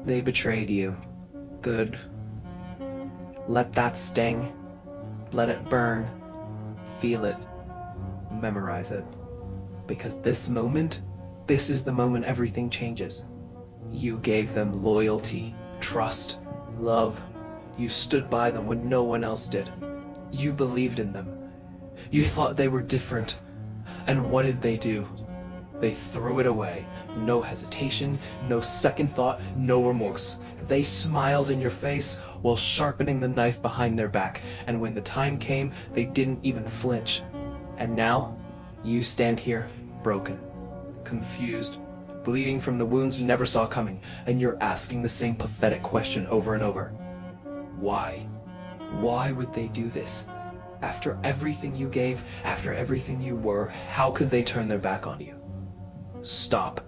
They betrayed you. Good. Let that sting. Let it burn. Feel it. Memorize it. Because this moment, this is the moment everything changes. You gave them loyalty, trust, love. You stood by them when no one else did. You believed in them. You thought they were different. And what did they do? They threw it away. No hesitation, no second thought, no remorse. They smiled in your face while sharpening the knife behind their back. And when the time came, they didn't even flinch. And now, you stand here, broken, confused, bleeding from the wounds you never saw coming, and you're asking the same pathetic question over and over. Why? Why would they do this? After everything you gave, after everything you were, how could they turn their back on you? Stop.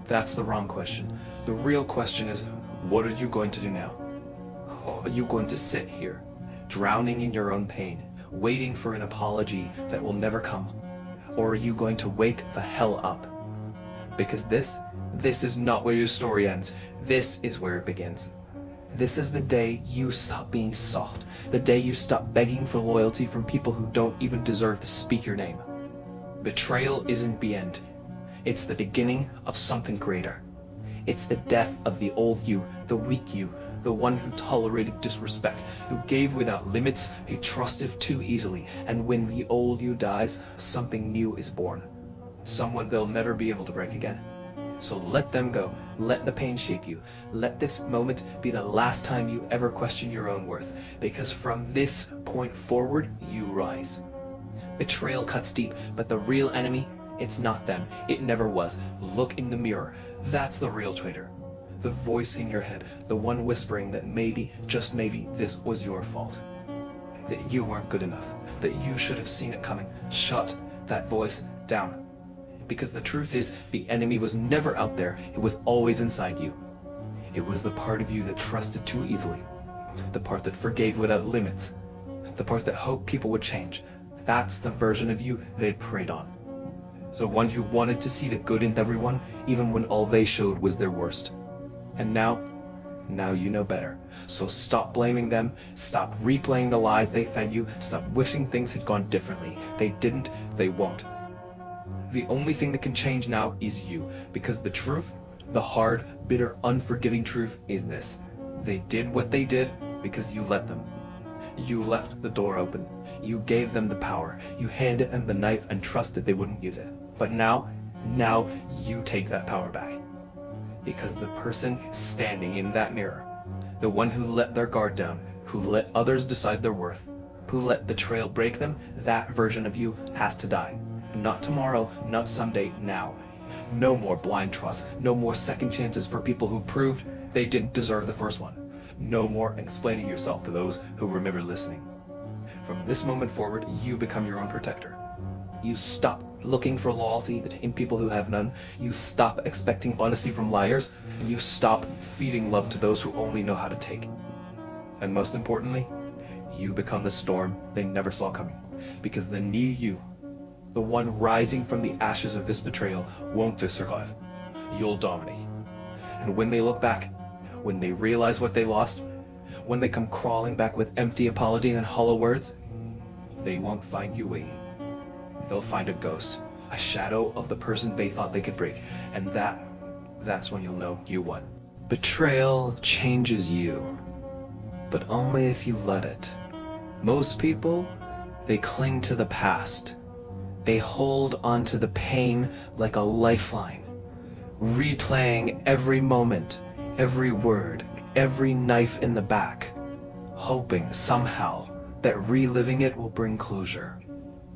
That's the wrong question. The real question is, what are you going to do now? Are you going to sit here, drowning in your own pain, waiting for an apology that will never come? Or are you going to wake the hell up? Because this is not where your story ends. This is where it begins. This is the day you stop being soft. The day you stop begging for loyalty from people who don't even deserve to speak your name. Betrayal isn't the end. It's the beginning of something greater. It's the death of the old you, the weak you, the one who tolerated disrespect, who gave without limits, who trusted too easily. And when the old you dies, something new is born. Someone they'll never be able to break again. So let them go. Let the pain shape you. Let this moment be the last time you ever question your own worth. Because from this point forward, you rise. Betrayal cuts deep, but the real enemy, it's not them. It never was. Look in the mirror. That's the real traitor. The voice in your head, the one whispering that maybe, just maybe, this was your fault. That you weren't good enough. That you should have seen it coming. Shut that voice down. Because the truth is, the enemy was never out there. It was always inside you. It was the part of you that trusted too easily. The part that forgave without limits. The part that hoped people would change. That's the version of you they preyed on. The one who wanted to see the good in everyone, even when all they showed was their worst. And now you know better. So stop blaming them, stop replaying the lies they fed you, stop wishing things had gone differently. They didn't, they won't. The only thing that can change now is you, because the truth, the hard, bitter, unforgiving truth is this. They did what they did because you let them. You left the door open. You gave them the power. You handed them the knife and trusted they wouldn't use it. But now you take that power back. Because the person standing in that mirror, the one who let their guard down, who let others decide their worth, who let betrayal break them, that version of you has to die. Not tomorrow, not someday, now. No more blind trust, no more second chances for people who proved they didn't deserve the first one. No more explaining yourself to those who remember listening. From this moment forward, you become your own protector. You stop looking for loyalty in people who have none. You stop expecting honesty from liars. And you stop feeding love to those who only know how to take. And most importantly, you become the storm they never saw coming. Because the new you, the one rising from the ashes of this betrayal, won't just survive. You'll dominate. And when they look back, when they realize what they lost, when they come crawling back with empty apology and hollow words, they won't find you waiting. They'll find a ghost, a shadow of the person they thought they could break, and that's when you'll know you won. Betrayal changes you, but only if you let it. Most people, they cling to the past. They hold onto the pain like a lifeline, replaying every moment, every word, every knife in the back, hoping somehow that reliving it will bring closure.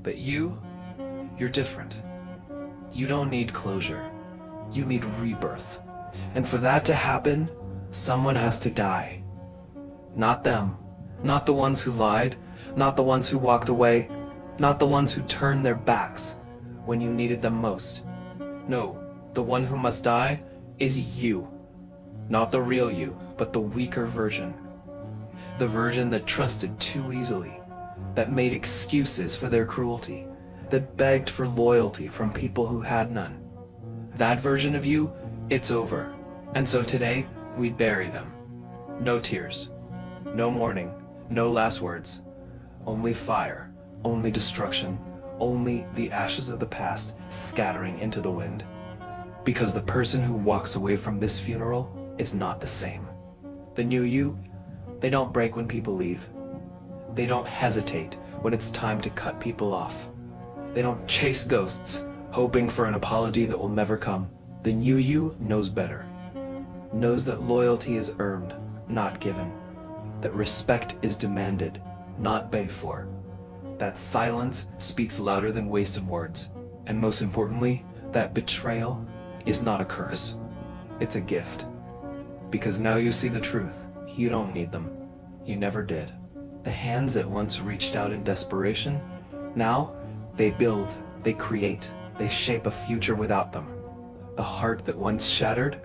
But you're different. You don't need closure. You need rebirth. And for that to happen, someone has to die. Not them. Not the ones who lied. Not the ones who walked away. Not the ones who turned their backs when you needed them most. No, the one who must die is you. Not the real you, but the weaker version. The version that trusted too easily, that made excuses for their cruelty, that begged for loyalty from people who had none. That version of you, it's over. And so today, we'd bury them. No tears, no mourning, no last words. Only fire, only destruction, only the ashes of the past scattering into the wind. Because the person who walks away from this funeral is not the same. The new you, they don't break when people leave. They don't hesitate when it's time to cut people off. They don't chase ghosts, hoping for an apology that will never come. The new you knows better. Knows that loyalty is earned, not given. That respect is demanded, not begged for. That silence speaks louder than wasted words. And most importantly, that betrayal is not a curse. It's a gift. Because now you see the truth. You don't need them. You never did. The hands that once reached out in desperation, now they build, they create, they shape a future without them. The heart that once shattered,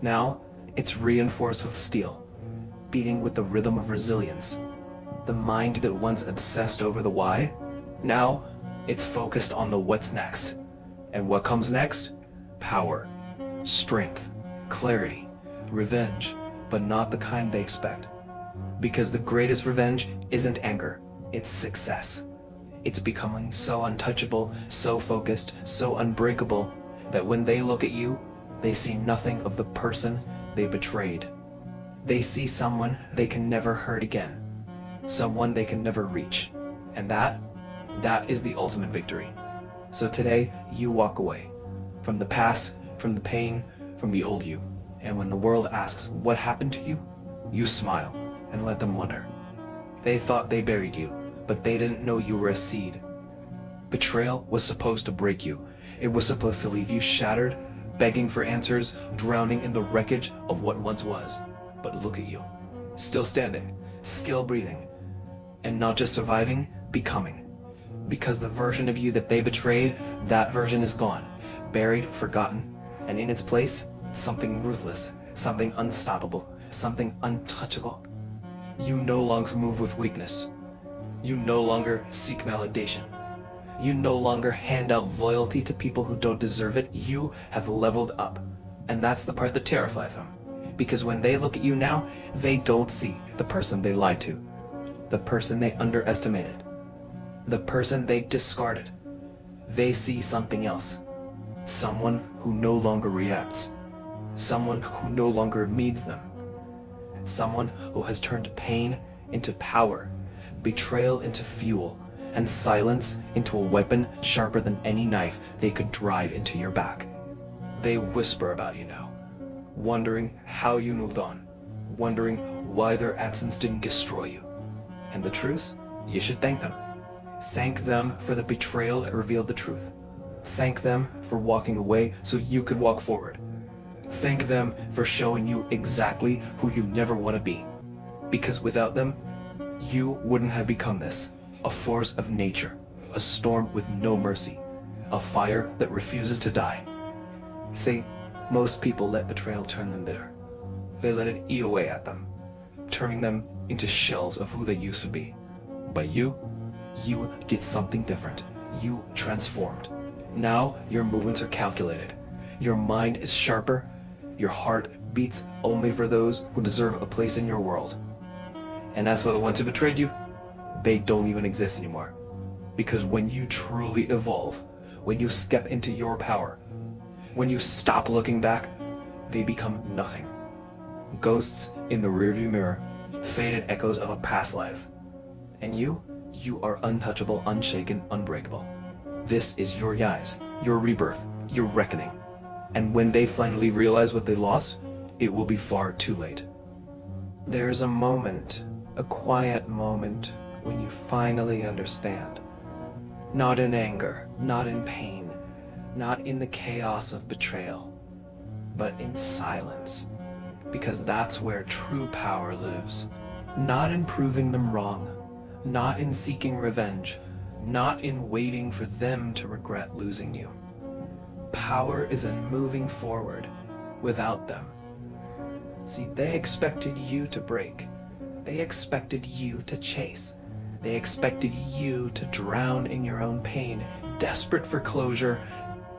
now it's reinforced with steel, beating with the rhythm of resilience. The mind that once obsessed over the why, now it's focused on the what's next. And what comes next? Power, strength, clarity, revenge, but not the kind they expect. Because the greatest revenge isn't anger, it's success. It's becoming so untouchable, so focused, so unbreakable, that when they look at you, they see nothing of the person they betrayed. They see someone they can never hurt again, someone they can never reach. And that is the ultimate victory. So today, you walk away from the past, from the pain, from the old you. And when the world asks what happened to you, you smile and let them wonder. They thought they buried you, but they didn't know you were a seed. Betrayal was supposed to break you. It was supposed to leave you shattered, begging for answers, drowning in the wreckage of what once was. But look at you, still standing, still breathing, and not just surviving, becoming. Because the version of you that they betrayed, that version is gone, buried, forgotten, and in its place, something ruthless, something unstoppable, something untouchable. You no longer move with weakness. You no longer seek validation. You no longer hand out loyalty to people who don't deserve it. You have leveled up. And that's the part that terrifies them. Because when they look at you now, they don't see the person they lied to, the person they underestimated, the person they discarded. They see something else. Someone who no longer reacts. Someone who no longer needs them. Someone who has turned pain into power, betrayal into fuel, and silence into a weapon sharper than any knife they could drive into your back. They whisper about you now, wondering how you moved on, wondering why their absence didn't destroy you. And the truth? You should thank them. Thank them for the betrayal that revealed the truth. Thank them for walking away so you could walk forward. Thank them for showing you exactly who you never want to be. Because without them, you wouldn't have become this. A force of nature, a storm with no mercy, a fire that refuses to die. See, most people let betrayal turn them bitter. They let it eat away at them, turning them into shells of who they used to be. But you did something different. You transformed. Now your movements are calculated. Your mind is sharper. Your heart beats only for those who deserve a place in your world. And as for the ones who betrayed you, they don't even exist anymore. Because when you truly evolve, when you step into your power, when you stop looking back, they become nothing. Ghosts in the rearview mirror, faded echoes of a past life. And you are untouchable, unshaken, unbreakable. This is your rise, your rebirth, your reckoning. And when they finally realize what they lost, it will be far too late. There's a moment, a quiet moment, when you finally understand. Not in anger, not in pain, not in the chaos of betrayal, but in silence. Because that's where true power lives. Not in proving them wrong, not in seeking revenge, not in waiting for them to regret losing you. Power is in moving forward without them. See, they expected you to break. They expected you to chase. They expected you to drown in your own pain, desperate for closure,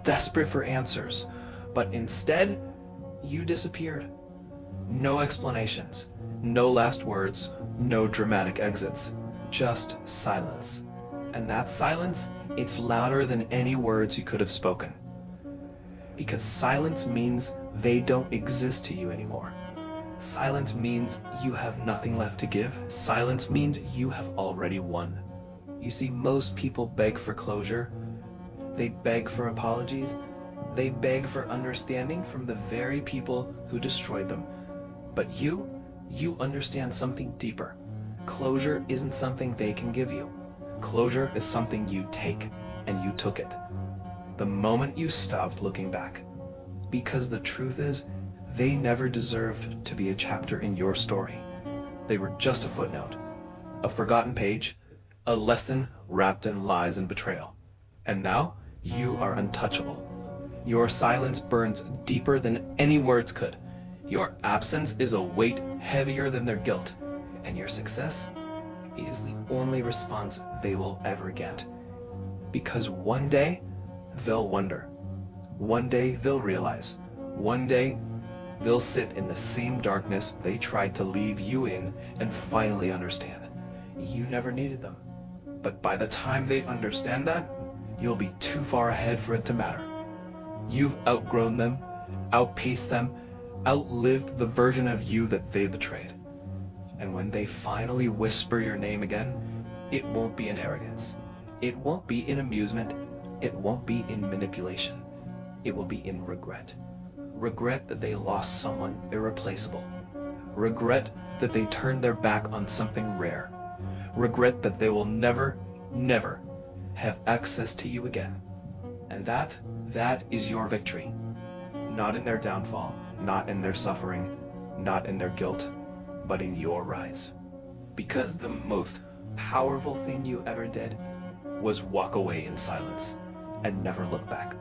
desperate for answers. But instead, you disappeared. No explanations, no last words, no dramatic exits, just silence. And that silence, it's louder than any words you could have spoken. Because silence means they don't exist to you anymore. Silence means you have nothing left to give. Silence means you have already won. You see, most people beg for closure. They beg for apologies. They beg for understanding from the very people who destroyed them. But you understand something deeper. Closure isn't something they can give you. Closure is something you take, and you took it. The moment you stopped looking back. Because the truth is, they never deserved to be a chapter in your story. They were just a footnote, a forgotten page, a lesson wrapped in lies and betrayal. And now, you are untouchable. Your silence burns deeper than any words could. Your absence is a weight heavier than their guilt. And your success is the only response they will ever get. Because one day, they'll wonder. One day, they'll realize. One day, they'll sit in the same darkness they tried to leave you in and finally understand. You never needed them. But by the time they understand that, you'll be too far ahead for it to matter. You've outgrown them, outpaced them, outlived the version of you that they betrayed. And when they finally whisper your name again, it won't be in arrogance. It won't be in amusement. It won't be in manipulation. It will be in regret. Regret that they lost someone irreplaceable. Regret that they turned their back on something rare. Regret that they will never, never have access to you again. And that is your victory. Not in their downfall, not in their suffering, not in their guilt, but in your rise. Because the most powerful thing you ever did was walk away in silence and never look back.